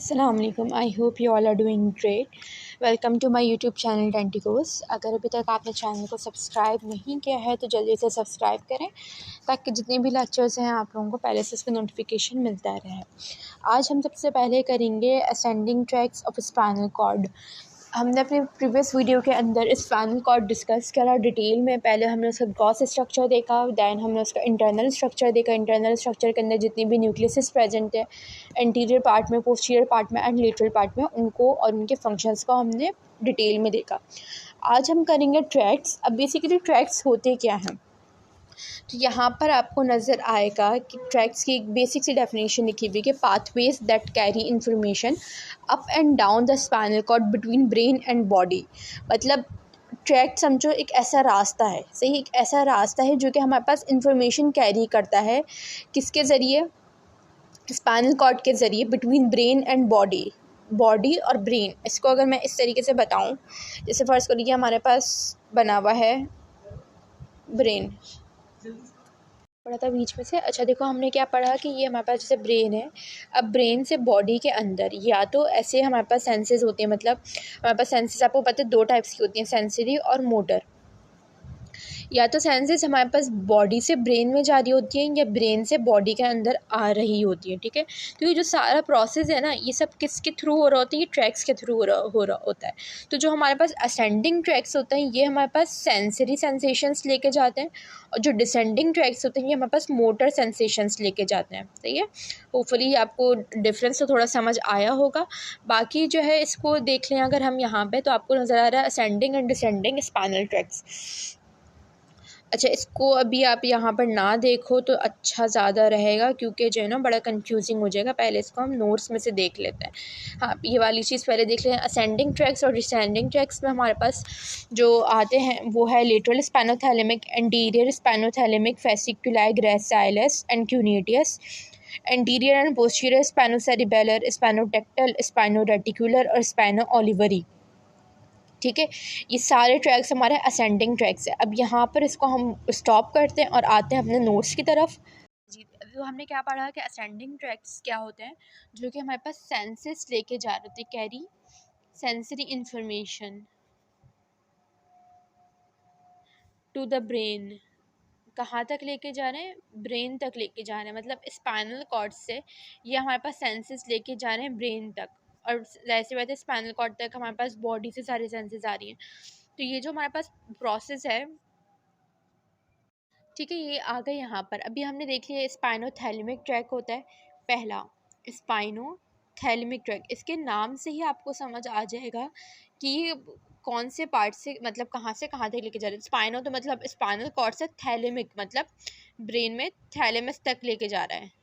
अस्सलाम वालेकुम। I hope you all are doing great. Welcome to my YouTube channel Denticos. अगर अभी तक आपने चैनल को सब्सक्राइब नहीं किया है तो जल्दी से सब्सक्राइब करें ताकि जितने भी लेक्चर्स हैं आप लोगों को पहले से उसका नोटिफिकेशन मिलता रहे। आज हम सबसे पहले करेंगे ascending tracts of spinal cord. हमने अपने प्रीवियस वीडियो के अंदर स्पाइनल कॉर्ड डिस्कस करा डिटेल में। पहले हमने उसका ग्रॉस स्ट्रक्चर देखा, दैन हमने उसका इंटरनल स्ट्रक्चर देखा। इंटरनल स्ट्रक्चर के अंदर जितनी भी न्यूक्लियस प्रेजेंट है एंटीरियर पार्ट में, पोस्टीरियर पार्ट में एंड लेटरल पार्ट में, उनको और उनके फंक्शंस को हमने डिटेल में देखा। आज हम करेंगे ट्रैक्ट्स। अब बेसिकली ट्रैक्ट्स होते क्या हैं, तो यहाँ पर आपको नज़र आएगा कि ट्रैक्ट्स की एक बेसिक सी डेफिनेशन लिखी हुई कि pathways that carry information up and down the spinal cord between brain and body. मतलब ट्रैक्ट समझो एक ऐसा रास्ता है, सही, एक ऐसा रास्ता है जो कि हमारे पास इंफॉर्मेशन कैरी करता है। किसके ज़रिए? स्पाइनल कॉर्ड के ज़रिए, between brain and body, body और ब्रेन। इसको अगर मैं इस तरीके से बताऊं, जैसे फर्स्ट करिए हमारे पास बना हुआ है ब्रेन, पढ़ा था बीच में से। अच्छा देखो, हमने क्या पढ़ा कि ये हमारे पास जैसे ब्रेन है। अब ब्रेन से बॉडी के अंदर या तो ऐसे हमारे पास सेंसेस होती हैं, मतलब हमारे पास सेंसेस आपको पता है दो टाइप्स की होती हैं, सेंसरी और मोटर। या तो सेंसेस हमारे पास बॉडी से ब्रेन में जा रही होती हैं या ब्रेन से बॉडी के अंदर आ रही होती है, ठीक है। तो ये जो सारा प्रोसेस है ना, ये सब किसके थ्रू हो रहा होता है? ये ट्रैक्स के थ्रू हो रहा होता है। तो जो हमारे पास असेंडिंग ट्रैक्स होते हैं ये हमारे पास सेंसरी सेंसेशंस लेके जाते हैं, और जो डिसेंडिंग ट्रैक्स होते हैं ये हमारे पास मोटर सेंसेशंस लेके जाते हैं, सही है। होपफुली आपको डिफरेंस तो थोड़ा समझ आया होगा। बाकी जो है इसको देख लें अगर हम यहाँ पे, तो आपको नज़र आ रहा है ascending and descending spinal tracks. अच्छा, इसको अभी आप यहाँ पर ना देखो तो अच्छा ज़्यादा रहेगा, क्योंकि जो है ना बड़ा कंफ्यूजिंग हो जाएगा। पहले इसको हम नोट्स में से देख लेते हैं। हाँ, ये वाली चीज़ पहले देख लेते हैं। असेंडिंग ट्रैक्स और डिसेंडिंग ट्रैक्स में हमारे पास जो आते हैं वो है lateral spinothalamic, anterior spinothalamic, fasciculi gracilis and cuneatus, anterior and posterior spinocerebellar, spinotectal, spinoreticular और स्पाइनो ओलिवरी, ठीक है। ये सारे ट्रैक्स हमारे असेंडिंग ट्रैक्स है। अब यहाँ पर इसको हम स्टॉप करते हैं और आते हैं अपने नोट्स की तरफ। जी, तो हमने क्या पढ़ा कि असेंडिंग ट्रैक्स क्या होते हैं? जो कि हमारे पास सेंसेस लेके जा रहे थे, carry sensory information to the brain. कहाँ तक लेके जा रहे हैं? ब्रेन तक लेके जा रहे हैं। मतलब स्पाइनल कॉर्ड से ये हमारे पास सेंसेस लेके जा रहे हैं ब्रेन तक, और वैसे वैसे स्पाइनल कॉर्ड तक हमारे पास बॉडी से सारे सेंसेस आ रही हैं। तो ये जो हमारे पास प्रोसेस है, ठीक है, ये आ गए यहाँ पर। अभी हमने देख लिया स्पाइनोथैलेमिक ट्रैक होता है पहला, स्पाइनोथैलेमिक ट्रैक। इसके नाम से ही आपको समझ आ जाएगा कि ये कौन से पार्ट से, मतलब कहाँ से कहाँ तक लेके जा रहे हैं। स्पाइनो तो मतलब स्पाइनल कॉर्ड से, थैलेमिक मतलब ब्रेन में थैलेमस तक लेके जा रहा है।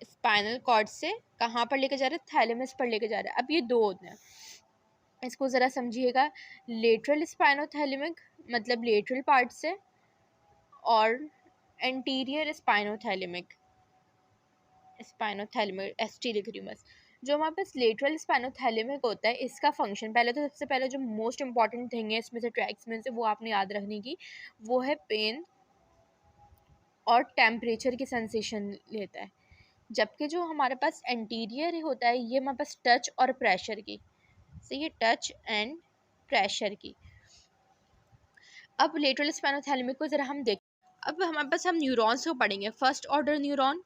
स्पाइनल कॉर्ड से कहाँ पर लेके जा रहा है? थैलेमस पर लेके जा रहा है। अब ये दो होते हैं, इसको ज़रा समझिएगा। लेटरल स्पाइनोथैलेमिक मतलब लेटरल पार्ट से, और एंटीरियर स्पाइनोथैलेमिक, स्पाइनोथैलेमिक एसटी लिख रही हूँ बस। जो हमारे पास लेटरल स्पाइनोथैलेमिक होता है, इसका फंक्शन पहले तो सबसे पहले जो मोस्ट इंपॉर्टेंट थिंग है इसमें से, ट्रैक्स में से, वो आपने याद रखने की, वो है पेन और टेम्परेचर की सेंसेशन लेता है। जबकि जो हमारे पास एंटीरियर होता है ये हमारे पास टच और प्रेशर की, सही है, टच एंड प्रेशर की। अब लेटरल स्पाइनोथैलेमिक को ज़रा हम देख। अब हमारे पास हम न्यूरॉन्स को पढ़ेंगे। फर्स्ट ऑर्डर न्यूरॉन,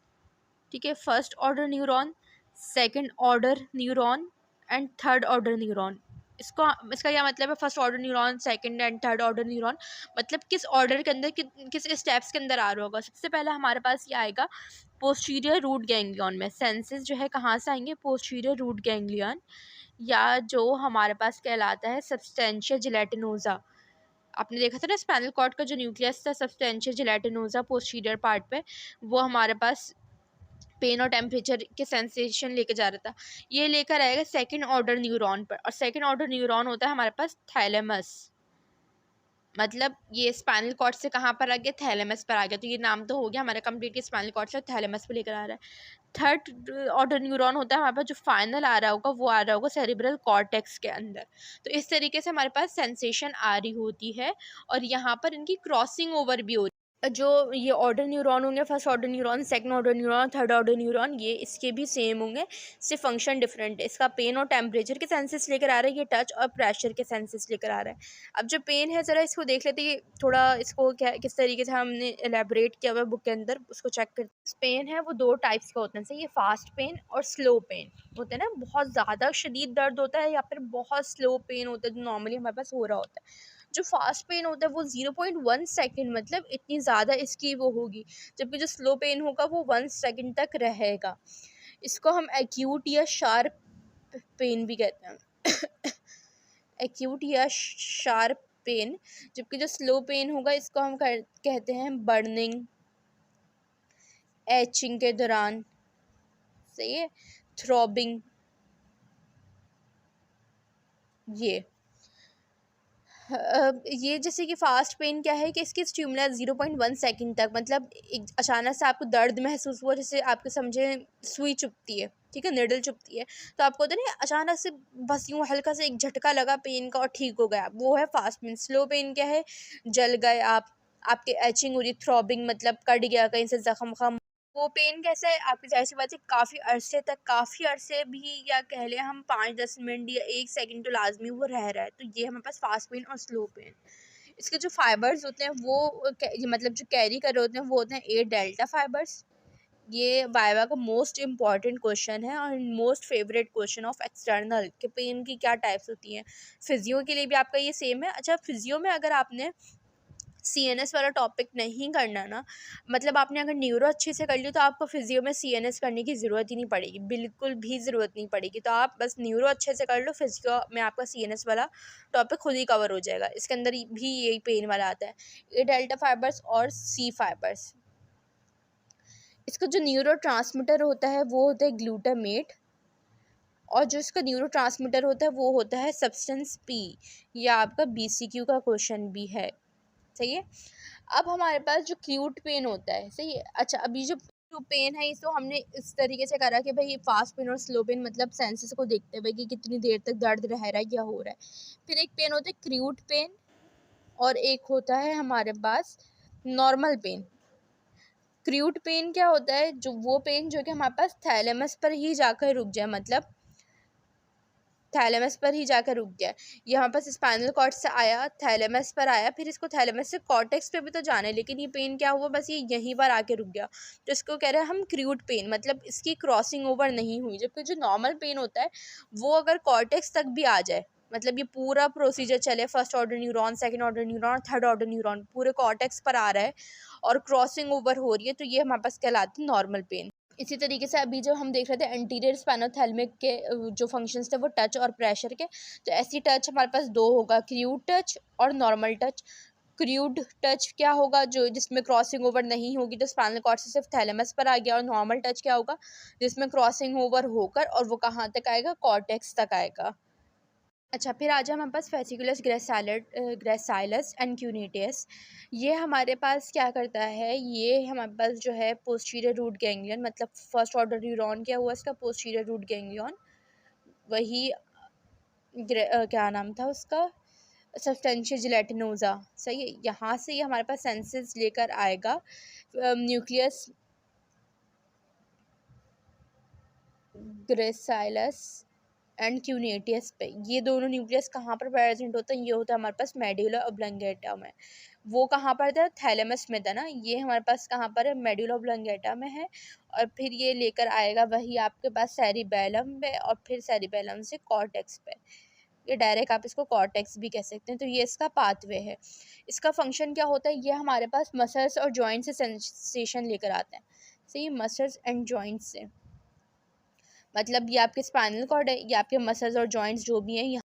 ठीक है, first order neuron, second order neuron and third order neuron. इसका क्या मतलब है? First order neuron, second and third order neuron, मतलब किस ऑर्डर के अंदर, किस स्टेप्स के अंदर आ रहा होगा। सबसे पहले हमारे पास ये आएगा पोस्टीरियर रूट गैंग्लियन में। सेंसेस जो है कहाँ से आएंगे? पोस्टीरियर रूट गैंग्लियन, या जो हमारे पास कहलाता है सब्सटेंशिया जिलेटिनोजा। आपने देखा था ना स्पाइनल कॉर्ड का जो न्यूक्लियस था, सब्सटेंशिया जिलेटिनोजा पोस्टीरियर पार्ट पे, वो हमारे पास पेन और टेम्परेचर के सेंसेशन लेके जा रहा था। ये लेकर आएगा सेकंड ऑर्डर न्यूरॉन पर, और सेकंड ऑर्डर न्यूरॉन होता है हमारे पास थैलेमस। मतलब ये स्पाइनल कॉर्ड से कहाँ पर आ गया? थैलेमस पर आ गया। तो ये नाम तो हो गया हमारा कंप्लीट, स्पाइनल कॉर्ड से थैलेमस पर लेकर आ रहा है। थर्ड ऑर्डर न्यूरॉन होता है हमारे पास, जो फाइनल आ रहा होगा वो आ रहा होगा सेरिब्रल कॉर्टेक्स के अंदर। तो इस तरीके से हमारे पास सेंसेशन आ रही होती है, और यहाँ पर इनकी क्रॉसिंग ओवर भी होती है। जो ये ऑर्डर न्यूरॉन होंगे, first order neuron, second order neuron, third order neuron, ये इसके भी सेम होंगे, सिर्फ फंक्शन डिफरेंट है। इसका पेन और टेम्परेचर के सेंसेस लेकर आ रहा है, ये टच और प्रेशर के सेंसेस लेकर आ रहा है। अब जो पेन है ज़रा इसको देख लेते हैं, थोड़ा इसको क्या किस तरीके से हमने एलेबरेट किया हुआ है बुक के अंदर, उसको चेक कर। पेन है वो दो टाइप्स का होता है, सही है, फास्ट पेन और स्लो पेन होता है ना। बहुत ज़्यादा शदीद दर्द होता है या फिर बहुत स्लो पेन होता है जो नॉर्मली हमारे पास हो रहा होता है। जो फास्ट पेन होता है वो 0.1 सेकेंड, मतलब इतनी ज़्यादा इसकी वो होगी, जबकि जो स्लो पेन होगा वो 1 सेकेंड तक रहेगा। इसको हम एक्यूट या शार्प पेन भी कहते हैं एक्यूट या शार्प पेन। जबकि जो स्लो पेन होगा इसको हम कहते हैं बर्निंग, एचिंग के दौरान, सही है, थ्रॉबिंग। ये जैसे कि फ़ास्ट पेन क्या है कि इसकी स्टिमुलस 0.1 सेकंड तक, मतलब एक अचानक से आपको दर्द महसूस हुआ, जैसे आपके समझे सुई चुभती है, ठीक है, निडल चुभती है, तो आपको होता है ना अचानक से बस यूँ हल्का से एक झटका लगा पेन का और ठीक हो गया, वो है फास्ट पेन। स्लो पेन क्या है, जल गए आप, आपके एचिंग हो रही, थ्रॉबिंग मतलब कट गया कहीं से जख्म खम। वो पेन कैसा है, आपकी ज़ाहिर सी बात है काफ़ी अरसे भी, या कह लें हम 5-10 मिनट या 1 सेकंड तो लाजमी वो रह रहा है, तो ये हमारे पास फास्ट पेन और स्लो पेन। इसके जो फाइबर्स होते हैं वो मतलब जो कैरी कर रहे होते हैं वो होते हैं 8 डेल्टा फाइबर्स। ये वाइवा का मोस्ट इम्पॉर्टेंट क्वेश्चन है और most favourite question of external कि पेन की क्या टाइप्स होती हैं। फिजियो के लिए भी आपका ये सेम है। अच्छा, फिजियो में अगर आपने CNS वाला टॉपिक नहीं करना ना, मतलब आपने अगर न्यूरो अच्छे से कर लिया तो आपको फिजियो में CNS करने की ज़रूरत ही नहीं पड़ेगी, बिल्कुल भी ज़रूरत नहीं पड़ेगी। तो आप बस न्यूरो अच्छे से कर लो, फिजियो में आपका CNS वाला टॉपिक खुद ही कवर हो जाएगा। इसके अंदर भी यही पेन वाला आता है, ए डेल्टा फाइबर्स और C फाइबर्स। इसका जो न्यूरो ट्रांसमीटर होता है वो होता है ग्लूटामेट, और जो इसका न्यूरो ट्रांसमीटर होता है वो होता है सब्सटेंस P। यह आपका BCQ का क्वेश्चन भी है, सही है। अब हमारे पास जो क्यूट पेन होता है, सही है। अच्छा, अभी जो पेन है इसको हमने इस तरीके से करा कि भाई फास्ट पेन और स्लो पेन मतलब सेंसेस को देखते हुए कि कितनी देर तक दर्द रह रहा है या हो रहा है। फिर एक पेन होता है क्रूट पेन और एक होता है हमारे पास नॉर्मल पेन। क्रूट पेन क्या होता है, जो वो पेन जो कि हमारे पास थैलेमस पर ही जाकर रुक जाए, मतलब थैलेमस पर ही जाकर रुक गया। यहाँ पर स्पाइनल कॉर्ड से आया, थैलेमस पर आया, फिर इसको थैलेमस से कॉर्टेक्स पे भी तो जाना है, लेकिन ये पेन क्या हुआ, बस ये यहीं पर आके रुक गया। तो इसको कह रहे हैं हम क्रूट पेन, मतलब इसकी क्रॉसिंग ओवर नहीं हुई। जबकि जो नॉर्मल पेन होता है वो अगर कॉर्टेक्स तक भी आ जाए, मतलब ये पूरा प्रोसीजर चले, first order neuron, second order neuron, third order neuron पूरे कॉर्टेक्स पर आ रहा है और क्रॉसिंग ओवर हो रही है, तो ये हमारे पास कहलाती है नॉर्मल पेन। इसी तरीके से अभी जो हम देख रहे थे एंटीरियर स्पाइनोथैलेमिक के जो फंक्शंस थे वो टच और प्रेशर के, तो ऐसी टच हमारे पास दो होगा, क्रूड टच और नॉर्मल टच। क्रूड टच क्या होगा, जो जिसमें क्रॉसिंग ओवर नहीं होगी, तो स्पाइनल कॉर्ड से सिर्फ थैलेमस पर आ गया। और नॉर्मल टच क्या होगा, जिसमें क्रॉसिंग ओवर होकर और वो कहाँ तक आएगा, कॉर्टेक्स तक आएगा। अच्छा, फिर आ जाए हमारे पास फेसिकुलस ग्रेसाइलस एंड क्यूनेटियस। ये हमारे पास क्या करता है, ये हमारे पास जो है पोस्टीरियर रूट गैंग्लियन, मतलब फर्स्ट ऑर्डर न्यूरॉन क्या हुआ इसका, पोस्टीरियर रूट गैंग्लियन, वही क्या नाम था उसका, सब्सटेंशिया जिलेटिनोजा, सही है। यहाँ से ये हमारे पास सेंसेस लेकर आएगा न्यूक्लियस ग्रेसाइलस एंड क्यूनेटियस पे। ये दोनों न्यूक्लियस कहाँ पर प्रेजेंट होता है, ये होता है हमारे पास मेडुला ऑब्लंगेटा में। वो कहाँ पर था, थैलेमस में था ना, ये हमारे पास कहाँ पर है, मेडुला ऑब्लंगेटा में है। और फिर ये लेकर आएगा वही आपके पास सेरिबेलम पे, और फिर सेरिबेलम से कॉर्टेक्स पे। ये डायरेक्ट आप इसको कॉर्टेक्स भी कह सकते हैं। तो ये इसका पाथवे है। इसका फंक्शन क्या होता है, ये हमारे पास मसल्स और जॉइंट से सेंसेशन लेकर आते हैं, सही, मसल्स एंड जॉइंट से, मतलब ये आपके स्पाइनल कॉर्ड है, ये आपके मसल्स और जॉइंट्स जो भी हैं